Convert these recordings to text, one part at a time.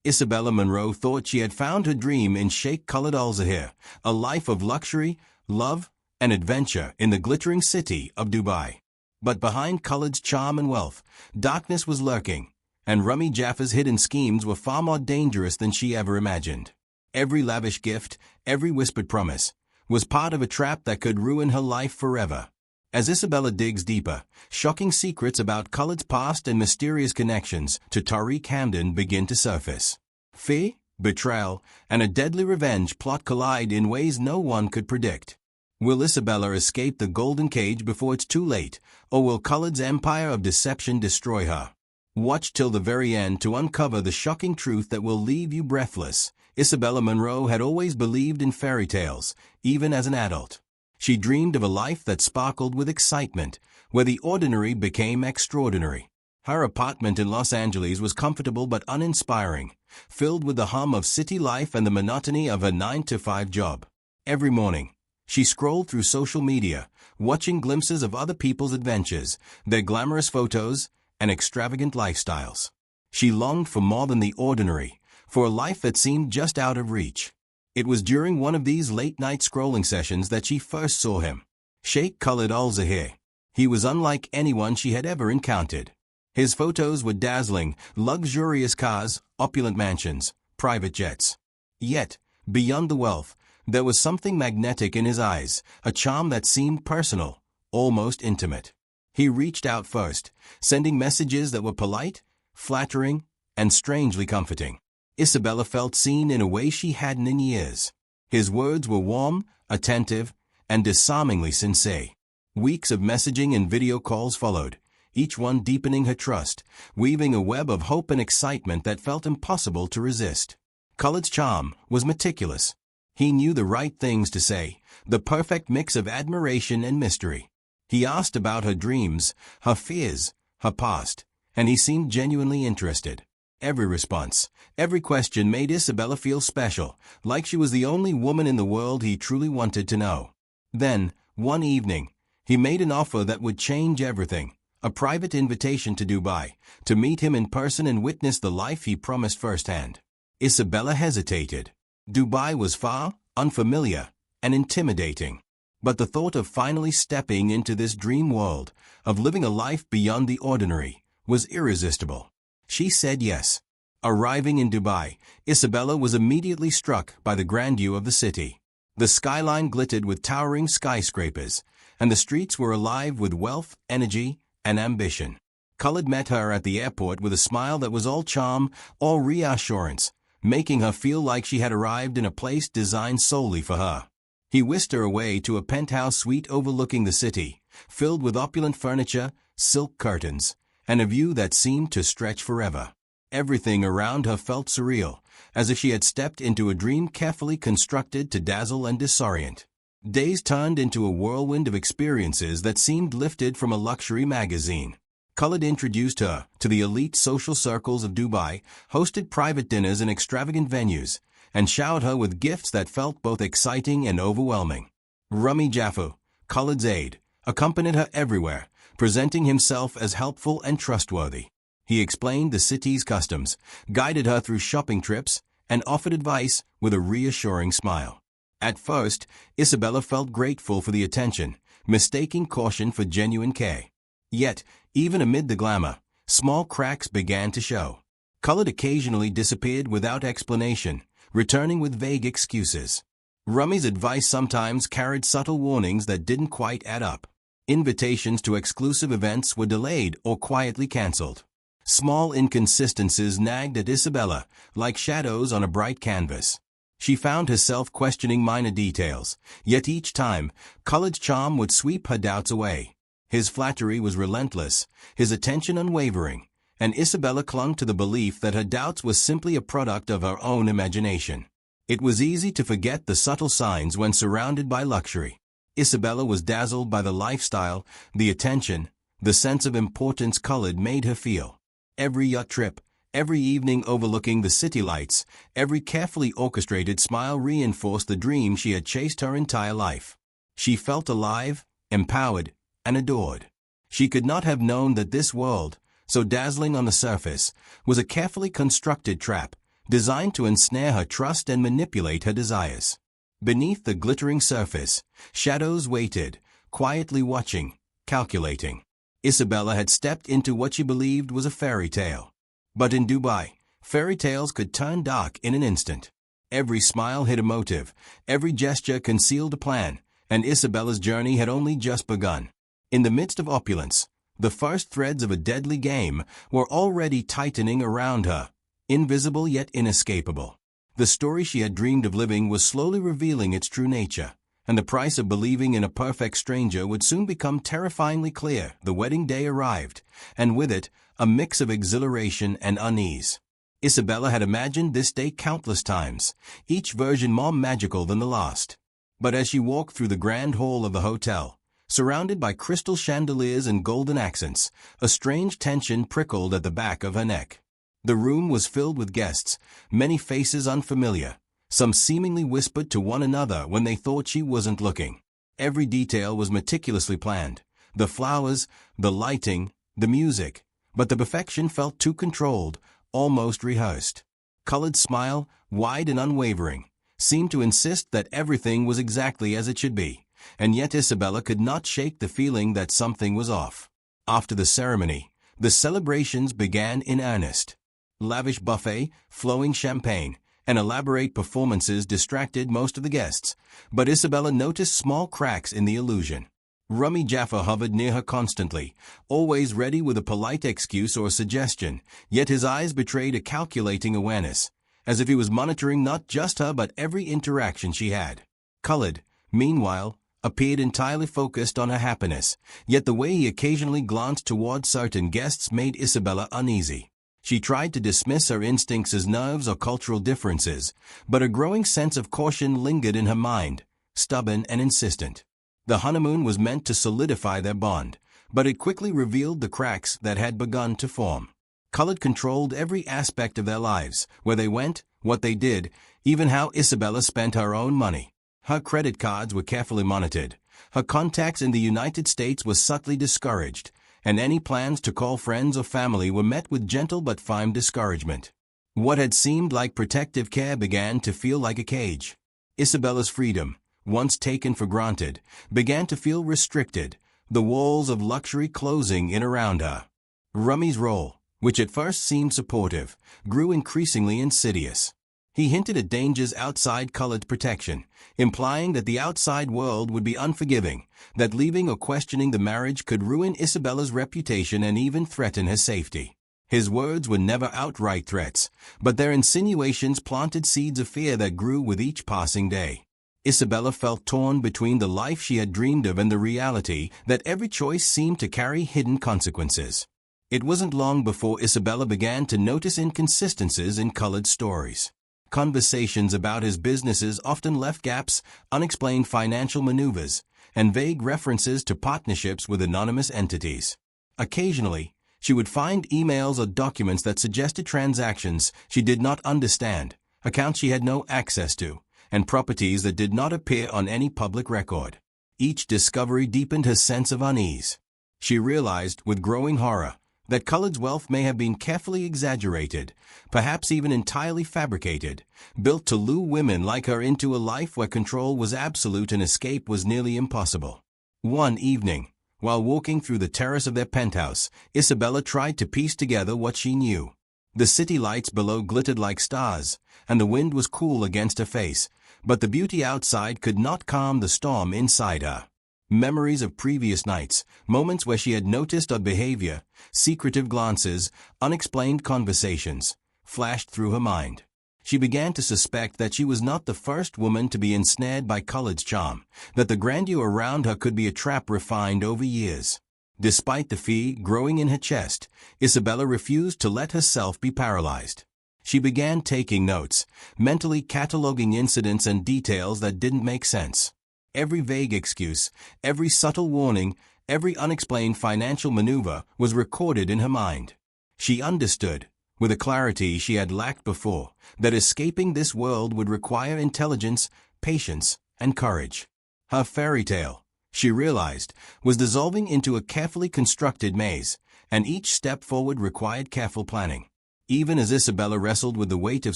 Isabella Monroe thought she had found her dream in Sheikh Khalid Al-Zahir, a life of luxury, love, and adventure in the glittering city of Dubai. But behind Khalid's charm and wealth, darkness was lurking, and Rummy Jaffa's hidden schemes were far more dangerous than she ever imagined. Every lavish gift, every whispered promise, was part of a trap that could ruin her life forever. As Isabella digs deeper, shocking secrets about Khalid's past and mysterious connections to Tariq Hamdan begin to surface. Fear, betrayal, and a deadly revenge plot collide in ways no one could predict. Will Isabella escape the golden cage before it's too late, or will Khalid's empire of deception destroy her? Watch till the very end to uncover the shocking truth that will leave you breathless. Isabella Monroe had always believed in fairy tales, even as an adult. She dreamed of a life that sparkled with excitement, where the ordinary became extraordinary. Her apartment in Los Angeles was comfortable but uninspiring, filled with the hum of city life and the monotony of a 9-to-5 job. Every morning, she scrolled through social media, watching glimpses of other people's adventures, their glamorous photos, and extravagant lifestyles. She longed for more than the ordinary, for a life that seemed just out of reach. It was during one of these late-night scrolling sessions that she first saw him. Sheikh Khalid Al-Zahir. He was unlike anyone she had ever encountered. His photos were dazzling, luxurious cars, opulent mansions, private jets. Yet, beyond the wealth, there was something magnetic in his eyes, a charm that seemed personal, almost intimate. He reached out first, sending messages that were polite, flattering, and strangely comforting. Isabella felt seen in a way she hadn't in years. His words were warm, attentive, and disarmingly sincere. Weeks of messaging and video calls followed, each one deepening her trust, weaving a web of hope and excitement that felt impossible to resist. Khalid's charm was meticulous. He knew the right things to say, the perfect mix of admiration and mystery. He asked about her dreams, her fears, her past, and he seemed genuinely interested. Every response, every question made Isabella feel special, like she was the only woman in the world he truly wanted to know. Then, one evening, he made an offer that would change everything, a private invitation to Dubai, to meet him in person and witness the life he promised firsthand. Isabella hesitated. Dubai was far, unfamiliar, and intimidating. But the thought of finally stepping into this dream world, of living a life beyond the ordinary, was irresistible. She said yes. Arriving in Dubai, Isabella was immediately struck by the grandeur of the city. The skyline glittered with towering skyscrapers, and the streets were alive with wealth, energy, and ambition. Khalid met her at the airport with a smile that was all charm, all reassurance, making her feel like she had arrived in a place designed solely for her. He whisked her away to a penthouse suite overlooking the city, filled with opulent furniture, silk curtains, and a view that seemed to stretch forever. Everything around her felt surreal, as if she had stepped into a dream carefully constructed to dazzle and disorient. Days turned into a whirlwind of experiences that seemed lifted from a luxury magazine. Khalid introduced her to the elite social circles of Dubai, hosted private dinners in extravagant venues, and showered her with gifts that felt both exciting and overwhelming. Rummy Jaffa, Khalid's aide, accompanied her everywhere, presenting himself as helpful and trustworthy. He explained the city's customs, guided her through shopping trips, and offered advice with a reassuring smile. At first, Isabella felt grateful for the attention, mistaking caution for genuine care. Yet, even amid the glamour, small cracks began to show. Khalid occasionally disappeared without explanation, returning with vague excuses. Rummy's advice sometimes carried subtle warnings that didn't quite add up. Invitations to exclusive events were delayed or quietly cancelled. Small inconsistencies nagged at Isabella, like shadows on a bright canvas. She found herself questioning minor details, yet each time, Khalid's charm would sweep her doubts away. His flattery was relentless, his attention unwavering, and Isabella clung to the belief that her doubts were simply a product of her own imagination. It was easy to forget the subtle signs when surrounded by luxury. Isabella was dazzled by the lifestyle, the attention, the sense of importance Khalid made her feel. Every yacht trip, every evening overlooking the city lights, every carefully orchestrated smile reinforced the dream she had chased her entire life. She felt alive, empowered, and adored. She could not have known that this world, so dazzling on the surface, was a carefully constructed trap, designed to ensnare her trust and manipulate her desires. Beneath the glittering surface, shadows waited, quietly watching, calculating. Isabella had stepped into what she believed was a fairy tale. But in Dubai, fairy tales could turn dark in an instant. Every smile hid a motive, every gesture concealed a plan, and Isabella's journey had only just begun. In the midst of opulence, the first threads of a deadly game were already tightening around her, invisible yet inescapable. The story she had dreamed of living was slowly revealing its true nature, and the price of believing in a perfect stranger would soon become terrifyingly clear. The wedding day arrived, and with it, a mix of exhilaration and unease. Isabella had imagined this day countless times, each version more magical than the last. But as she walked through the grand hall of the hotel, surrounded by crystal chandeliers and golden accents, a strange tension prickled at the back of her neck. The room was filled with guests, many faces unfamiliar. Some seemingly whispered to one another when they thought she wasn't looking. Every detail was meticulously planned. The flowers, the lighting, the music. But the perfection felt too controlled, almost rehearsed. Khalid's smile, wide and unwavering, seemed to insist that everything was exactly as it should be, and yet Isabella could not shake the feeling that something was off. After the ceremony, the celebrations began in earnest. Lavish buffet, flowing champagne, and elaborate performances distracted most of the guests, but Isabella noticed small cracks in the illusion. Rummy Jaffa hovered near her constantly, always ready with a polite excuse or suggestion, yet his eyes betrayed a calculating awareness, as if he was monitoring not just her but every interaction she had. Khalid, meanwhile, appeared entirely focused on her happiness, yet the way he occasionally glanced toward certain guests made Isabella uneasy. She tried to dismiss her instincts as nerves or cultural differences, but a growing sense of caution lingered in her mind, stubborn and insistent. The honeymoon was meant to solidify their bond, but it quickly revealed the cracks that had begun to form. Khalid controlled every aspect of their lives, where they went, what they did, even how Isabella spent her own money. Her credit cards were carefully monitored. Her contacts in the United States were subtly discouraged, and any plans to call friends or family were met with gentle but firm discouragement. What had seemed like protective care began to feel like a cage. Isabella's freedom, once taken for granted, began to feel restricted, the walls of luxury closing in around her. Rummy's role, which at first seemed supportive, grew increasingly insidious. He hinted at dangers outside Khalid's protection, implying that the outside world would be unforgiving, that leaving or questioning the marriage could ruin Isabella's reputation and even threaten her safety. His words were never outright threats, but their insinuations planted seeds of fear that grew with each passing day. Isabella felt torn between the life she had dreamed of and the reality that every choice seemed to carry hidden consequences. It wasn't long before Isabella began to notice inconsistencies in Khalid's stories. Conversations about his businesses often left gaps, unexplained financial maneuvers, and vague references to partnerships with anonymous entities. Occasionally, she would find emails or documents that suggested transactions she did not understand, accounts she had no access to, and properties that did not appear on any public record. Each discovery deepened her sense of unease. She realized, with growing horror, that Khalid's wealth may have been carefully exaggerated, perhaps even entirely fabricated, built to lure women like her into a life where control was absolute and escape was nearly impossible. One evening, while walking through the terrace of their penthouse, Isabella tried to piece together what she knew. The city lights below glittered like stars, and the wind was cool against her face, but the beauty outside could not calm the storm inside her. Memories of previous nights, moments where she had noticed odd behavior, secretive glances, unexplained conversations, flashed through her mind. She began to suspect that she was not the first woman to be ensnared by Khalid's charm, that the grandeur around her could be a trap refined over years. Despite the fear growing in her chest, Isabella refused to let herself be paralyzed. She began taking notes, mentally cataloging incidents and details that didn't make sense. Every vague excuse, every subtle warning, every unexplained financial maneuver was recorded in her mind. She understood, with a clarity she had lacked before, that escaping this world would require intelligence, patience, and courage. Her fairy tale, she realized, was dissolving into a carefully constructed maze, and each step forward required careful planning. Even as Isabella wrestled with the weight of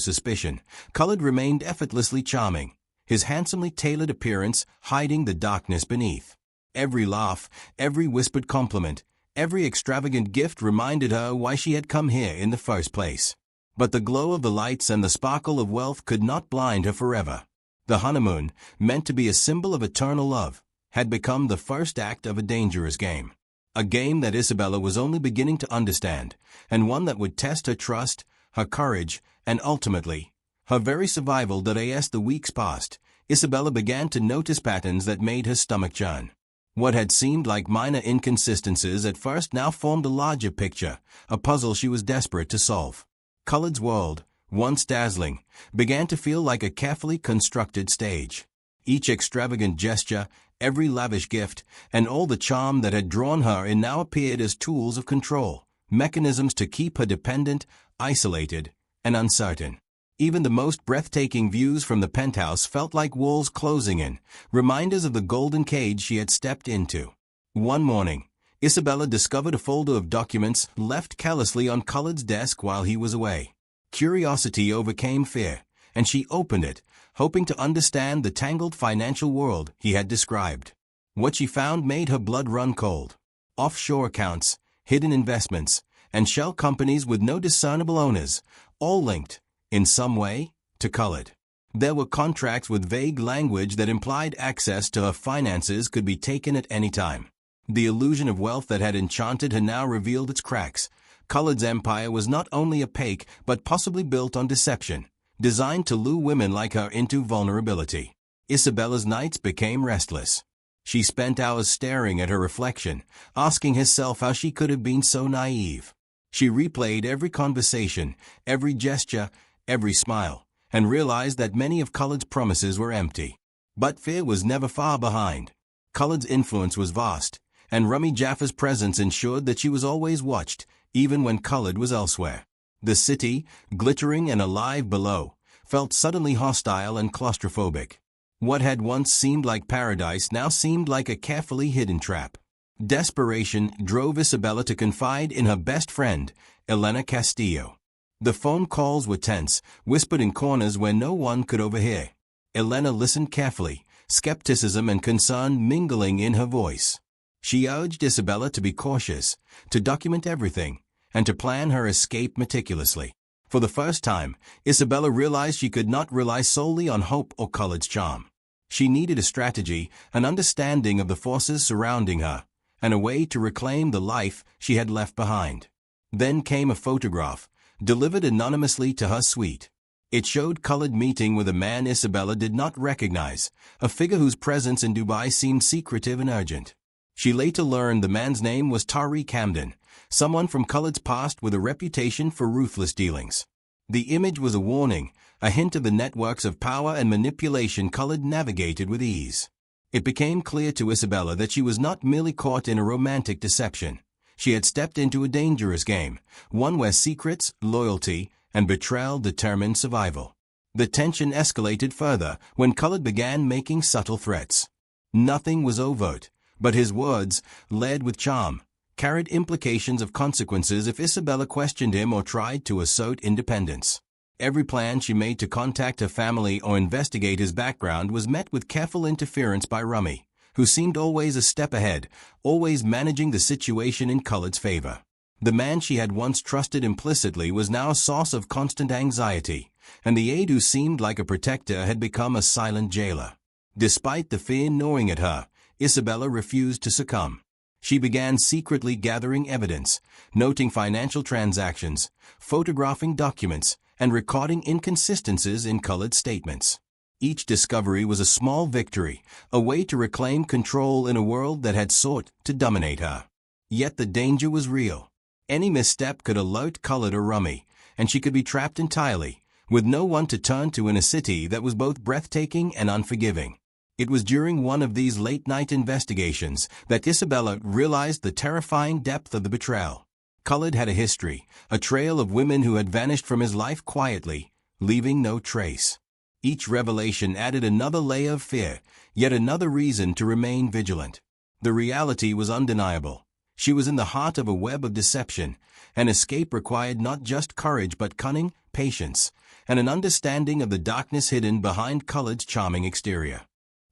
suspicion, Khalid remained effortlessly charming, his handsomely tailored appearance hiding the darkness beneath. Every laugh, every whispered compliment, every extravagant gift reminded her why she had come here in the first place. But the glow of the lights and the sparkle of wealth could not blind her forever. The honeymoon, meant to be a symbol of eternal love, had become the first act of a dangerous game. A game that Isabella was only beginning to understand, and one that would test her trust, her courage, and ultimately, her very survival. As the weeks passed, Isabella began to notice patterns that made her stomach churn. What had seemed like minor inconsistencies at first now formed a larger picture, a puzzle she was desperate to solve. Khalid's world, once dazzling, began to feel like a carefully constructed stage. Each extravagant gesture, every lavish gift, and all the charm that had drawn her in now appeared as tools of control, mechanisms to keep her dependent, isolated, and uncertain. Even the most breathtaking views from the penthouse felt like walls closing in, reminders of the golden cage she had stepped into. One morning, Isabella discovered a folder of documents left carelessly on Khalid's desk while he was away. Curiosity overcame fear, and she opened it, hoping to understand the tangled financial world he had described. What she found made her blood run cold. Offshore accounts, hidden investments, and shell companies with no discernible owners, all linked, in some way, to Khalid. There were contracts with vague language that implied access to her finances could be taken at any time. The illusion of wealth that had enchanted her now revealed its cracks. Khalid's empire was not only opaque but possibly built on deception, designed to lure women like her into vulnerability. Isabella's nights became restless. She spent hours staring at her reflection, asking herself how she could have been so naive. She replayed every conversation, every gesture, every smile, and realized that many of Khalid's promises were empty. But fear was never far behind. Khalid's influence was vast, and Rami Jaffar's presence ensured that she was always watched, even when Khalid was elsewhere. The city, glittering and alive below, felt suddenly hostile and claustrophobic. What had once seemed like paradise now seemed like a carefully hidden trap. Desperation drove Isabella to confide in her best friend, Elena Castillo. The phone calls were tense, whispered in corners where no one could overhear. Elena listened carefully, skepticism and concern mingling in her voice. She urged Isabella to be cautious, to document everything, and to plan her escape meticulously. For the first time, Isabella realized she could not rely solely on hope or Khalid's charm. She needed a strategy, an understanding of the forces surrounding her, and a way to reclaim the life she had left behind. Then came a photograph, delivered anonymously to her suite. It showed Khalid meeting with a man Isabella did not recognize, a figure whose presence in Dubai seemed secretive and urgent. She later learned the man's name was Tariq Hamdan, someone from Khalid's past with a reputation for ruthless dealings. The image was a warning, a hint of the networks of power and manipulation Khalid navigated with ease. It became clear to Isabella that she was not merely caught in a romantic deception. She had stepped into a dangerous game, one where secrets, loyalty, and betrayal determined survival. The tension escalated further when Khalid began making subtle threats. Nothing was overt, but his words, layered with charm, carried implications of consequences if Isabella questioned him or tried to assert independence. Every plan she made to contact her family or investigate his background was met with careful interference by Rami, who seemed always a step ahead, always managing the situation in Khalid's favor. The man she had once trusted implicitly was now a source of constant anxiety, and the aide who seemed like a protector had become a silent jailer. Despite the fear gnawing at her, Isabella refused to succumb. She began secretly gathering evidence, noting financial transactions, photographing documents, and recording inconsistencies in Khalid's statements. Each discovery was a small victory, a way to reclaim control in a world that had sought to dominate her. Yet the danger was real. Any misstep could alert Khalid or Rami, and she could be trapped entirely, with no one to turn to in a city that was both breathtaking and unforgiving. It was during one of these late-night investigations that Isabella realized the terrifying depth of the betrayal. Khalid had a history, a trail of women who had vanished from his life quietly, leaving no trace. Each revelation added another layer of fear, yet another reason to remain vigilant. The reality was undeniable. She was in the heart of a web of deception, and escape required not just courage but cunning, patience, and an understanding of the darkness hidden behind Khalid's charming exterior.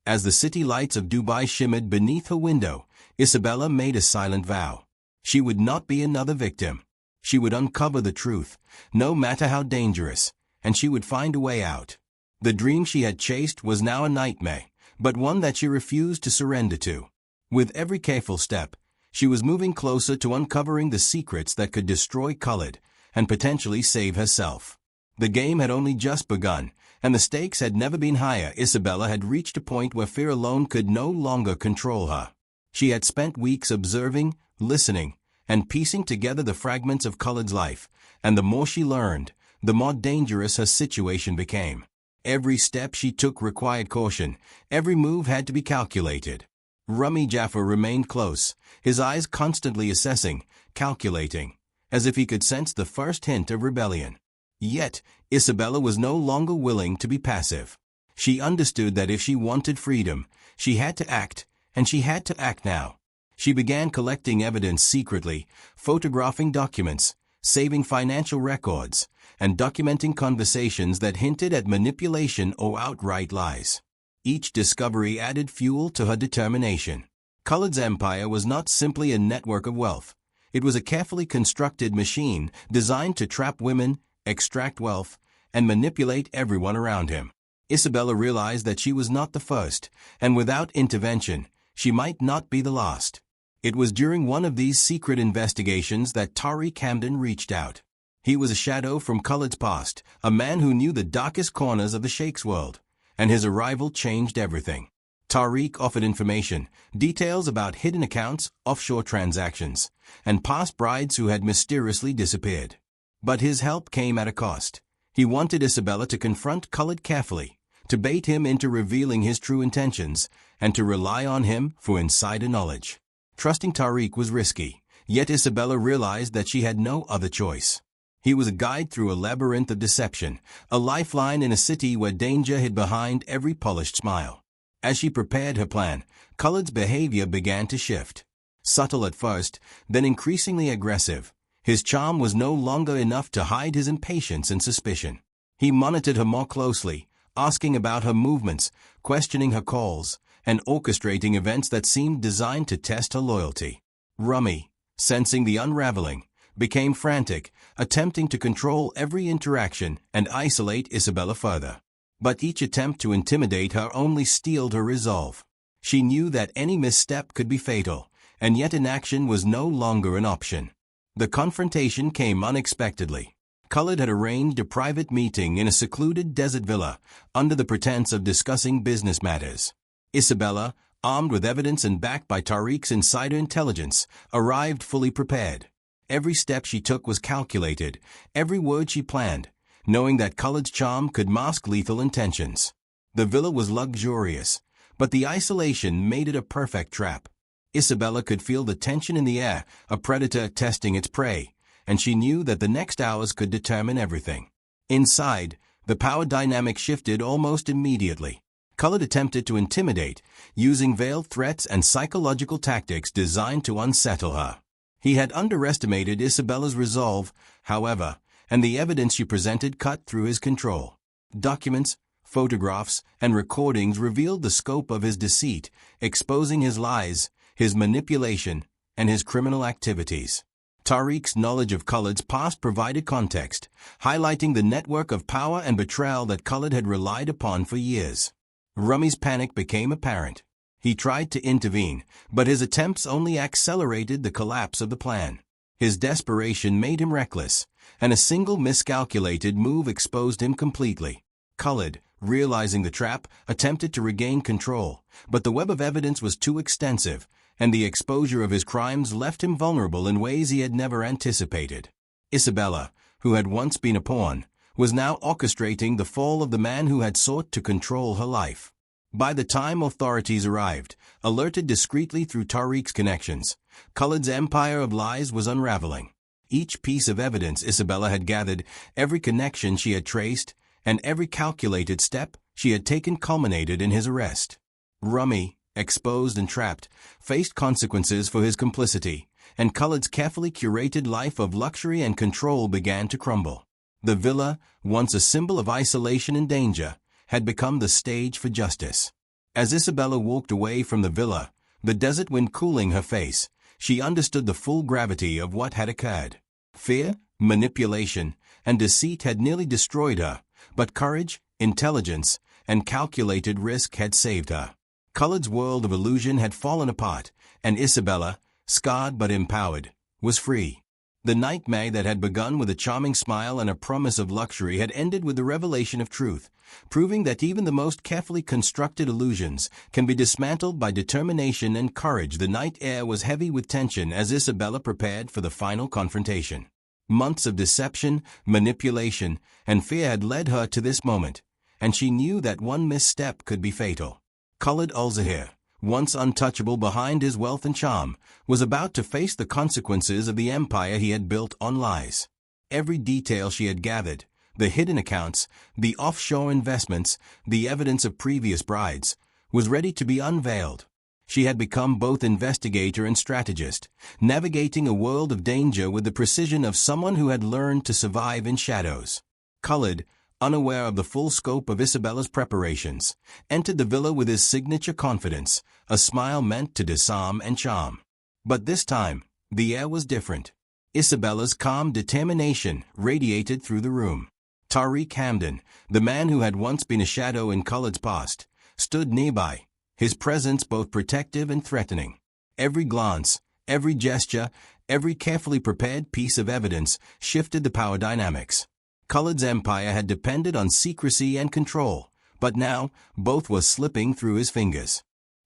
As the city lights of Dubai shimmered beneath her window, Isabella made a silent vow. She would not be another victim. She would uncover the truth, no matter how dangerous, and she would find a way out. The dream she had chased was now a nightmare, but one that she refused to surrender to. With every careful step, she was moving closer to uncovering the secrets that could destroy Khalid and potentially save herself. The game had only just begun, and the stakes had never been higher. Isabella had reached a point where fear alone could no longer control her. She had spent weeks observing, listening, and piecing together the fragments of Khalid's life, and the more she learned, the more dangerous her situation became. Every step she took required caution. Every move had to be calculated. Rami Jaffer remained close, his eyes constantly assessing, calculating, as if he could sense the first hint of rebellion. Yet, Isabella was no longer willing to be passive. She understood that if she wanted freedom, she had to act, and she had to act now. She began collecting evidence secretly, photographing documents, saving financial records, and documenting conversations that hinted at manipulation or outright lies. Each discovery added fuel to her determination. Khalid's empire was not simply a network of wealth. It was a carefully constructed machine designed to trap women, extract wealth, and manipulate everyone around him. Isabella realized that she was not the first, and without intervention, she might not be the last. It was during one of these secret investigations that Tariq Hamdan reached out. He was a shadow from Khalid's past, a man who knew the darkest corners of the Sheikh's world, and his arrival changed everything. Tariq offered information, details about hidden accounts, offshore transactions, and past brides who had mysteriously disappeared. But his help came at a cost. He wanted Isabella to confront Khalid carefully, to bait him into revealing his true intentions, and to rely on him for insider knowledge. Trusting Tariq was risky, yet Isabella realized that she had no other choice. He was a guide through a labyrinth of deception, a lifeline in a city where danger hid behind every polished smile. As she prepared her plan, Khalid's behavior began to shift. Subtle at first, then increasingly aggressive, his charm was no longer enough to hide his impatience and suspicion. He monitored her more closely, asking about her movements, questioning her calls, and orchestrating events that seemed designed to test her loyalty. Rumi, sensing the unraveling, became frantic, attempting to control every interaction and isolate Isabella further. But each attempt to intimidate her only steeled her resolve. She knew that any misstep could be fatal, and yet inaction was no longer an option. The confrontation came unexpectedly. Khalid had arranged a private meeting in a secluded desert villa, under the pretense of discussing business matters. Isabella, armed with evidence and backed by Tariq's insider intelligence, arrived fully prepared. Every step she took was calculated, every word she planned, knowing that Khalid's charm could mask lethal intentions. The villa was luxurious, but the isolation made it a perfect trap. Isabella could feel the tension in the air, a predator testing its prey, and she knew that the next hours could determine everything. Inside, the power dynamic shifted almost immediately. Khalid attempted to intimidate, using veiled threats and psychological tactics designed to unsettle her. He had underestimated Isabella's resolve, however, and the evidence she presented cut through his control. Documents, photographs, and recordings revealed the scope of his deceit, exposing his lies, his manipulation, and his criminal activities. Tariq's knowledge of Khalid's past provided context, highlighting the network of power and betrayal that Khalid had relied upon for years. Rumi's panic became apparent. He tried to intervene, but his attempts only accelerated the collapse of the plan. His desperation made him reckless, and a single miscalculated move exposed him completely. Khalid, realizing the trap, attempted to regain control, but the web of evidence was too extensive, and the exposure of his crimes left him vulnerable in ways he had never anticipated. Isabella, who had once been a pawn, was now orchestrating the fall of the man who had sought to control her life. By the time authorities arrived, alerted discreetly through Tariq's connections, Khalid's empire of lies was unraveling. Each piece of evidence Isabella had gathered, every connection she had traced, and every calculated step she had taken culminated in his arrest. Rumi, exposed and trapped, faced consequences for his complicity, and Khalid's carefully curated life of luxury and control began to crumble. The villa, once a symbol of isolation and danger, had become the stage for justice. As Isabella walked away from the villa, the desert wind cooling her face, she understood the full gravity of what had occurred. Fear, manipulation, and deceit had nearly destroyed her, but courage, intelligence, and calculated risk had saved her. Khalid's world of illusion had fallen apart, and Isabella, scarred but empowered, was free. The nightmare that had begun with a charming smile and a promise of luxury had ended with the revelation of truth, proving that even the most carefully constructed illusions can be dismantled by determination and courage. The night air was heavy with tension as Isabella prepared for the final confrontation. Months of deception, manipulation, and fear had led her to this moment, and she knew that one misstep could be fatal. Khalid al-Zahir, once untouchable behind his wealth and charm, was about to face the consequences of the empire he had built on lies. Every detail she had gathered, the hidden accounts, the offshore investments, the evidence of previous brides, was ready to be unveiled. She had become both investigator and strategist, navigating a world of danger with the precision of someone who had learned to survive in shadows. Khalid, unaware of the full scope of Isabella's preparations, entered the villa with his signature confidence, a smile meant to disarm and charm. But this time, the air was different. Isabella's calm determination radiated through the room. Tariq Hamdan, the man who had once been a shadow in Khalid's past, stood nearby, his presence both protective and threatening. Every glance, every gesture, every carefully prepared piece of evidence shifted the power dynamics. Khalid's empire had depended on secrecy and control, but now both were slipping through his fingers.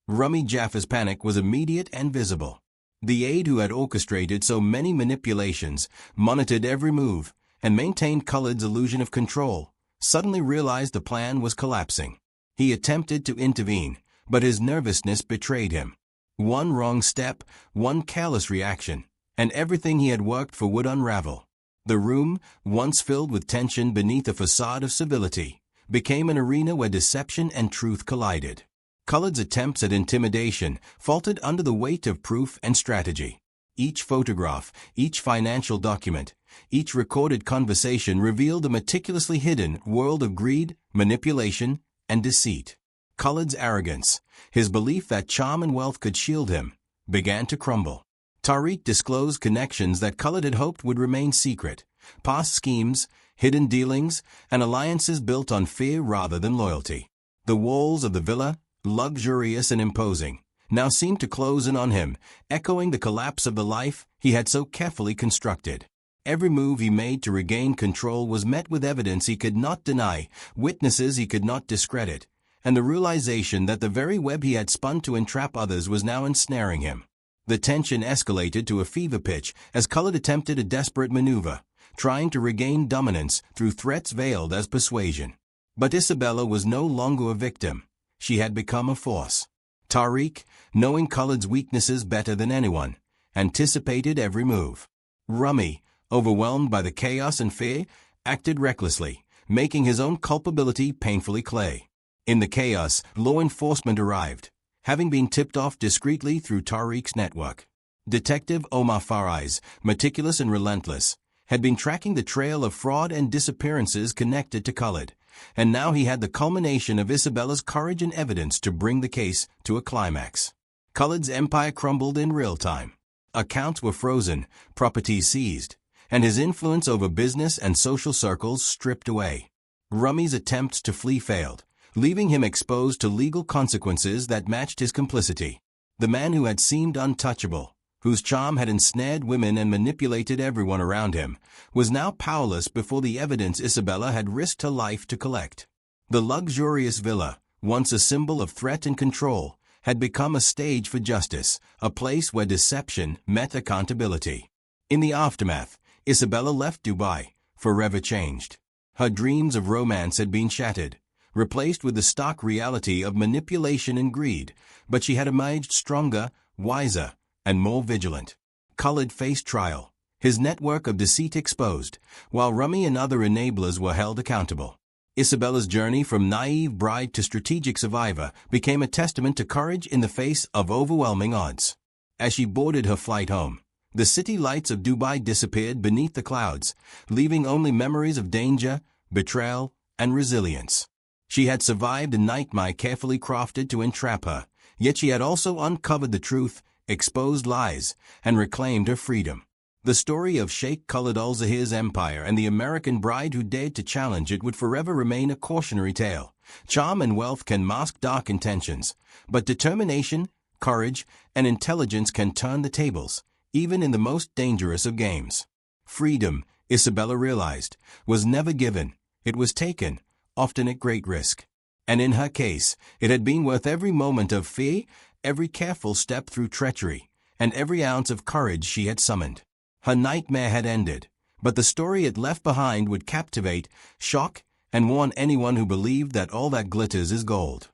Rummy Jaffar's panic was immediate and visible. The aide who had orchestrated so many manipulations, monitored every move, and maintained Khalid's illusion of control, suddenly realized the plan was collapsing. He attempted to intervene, but his nervousness betrayed him. One wrong step, one careless reaction, and everything he had worked for would unravel. The room, once filled with tension beneath a facade of civility, became an arena where deception and truth collided. Khalid's attempts at intimidation faltered under the weight of proof and strategy. Each photograph, each financial document, each recorded conversation revealed a meticulously hidden world of greed, manipulation, and deceit. Khalid's arrogance, his belief that charm and wealth could shield him, began to crumble. Tariq disclosed connections that Khalid had hoped would remain secret, past schemes, hidden dealings, and alliances built on fear rather than loyalty. The walls of the villa, luxurious and imposing, now seemed to close in on him, echoing the collapse of the life he had so carefully constructed. Every move he made to regain control was met with evidence he could not deny, witnesses he could not discredit, and the realization that the very web he had spun to entrap others was now ensnaring him. The tension escalated to a fever pitch as Khalid attempted a desperate maneuver, trying to regain dominance through threats veiled as persuasion. But Isabella was no longer a victim. She had become a force. Tariq, knowing Khalid's weaknesses better than anyone, anticipated every move. Rummy, overwhelmed by the chaos and fear, acted recklessly, making his own culpability painfully clear. In the chaos, law enforcement arrived, having been tipped off discreetly through Tariq's network. Detective Omar Faraiz, meticulous and relentless, had been tracking the trail of fraud and disappearances connected to Khalid, and now he had the culmination of Isabella's courage and evidence to bring the case to a climax. Khalid's empire crumbled in real time. Accounts were frozen, properties seized, and his influence over business and social circles stripped away. Rummy's attempts to flee failed, leaving him exposed to legal consequences that matched his complicity. The man who had seemed untouchable, whose charm had ensnared women and manipulated everyone around him, was now powerless before the evidence Isabella had risked her life to collect. The luxurious villa, once a symbol of threat and control, had become a stage for justice, a place where deception met accountability. In the aftermath, Isabella left Dubai, forever changed. Her dreams of romance had been shattered, replaced with the stark reality of manipulation and greed, but she had emerged stronger, wiser, and more vigilant. Khalid faced trial, his network of deceit exposed, while Rummy and other enablers were held accountable. Isabella's journey from naive bride to strategic survivor became a testament to courage in the face of overwhelming odds. As she boarded her flight home, The city lights of Dubai disappeared beneath the clouds, leaving only memories of danger, betrayal, and resilience. She had survived a nightmare carefully crafted to entrap her, yet she had also uncovered the truth, exposed lies, and reclaimed her freedom. The story of Sheikh Khalid al-Zahir's empire and the American bride who dared to challenge it would forever remain a cautionary tale. Charm and wealth can mask dark intentions, but determination, courage, and intelligence can turn the tables, even in the most dangerous of games. Freedom, Isabella realized, was never given. It was taken, often at great risk. And in her case, it had been worth every moment of fear, every careful step through treachery, and every ounce of courage she had summoned. Her nightmare had ended, but the story it left behind would captivate, shock, and warn anyone who believed that all that glitters is gold.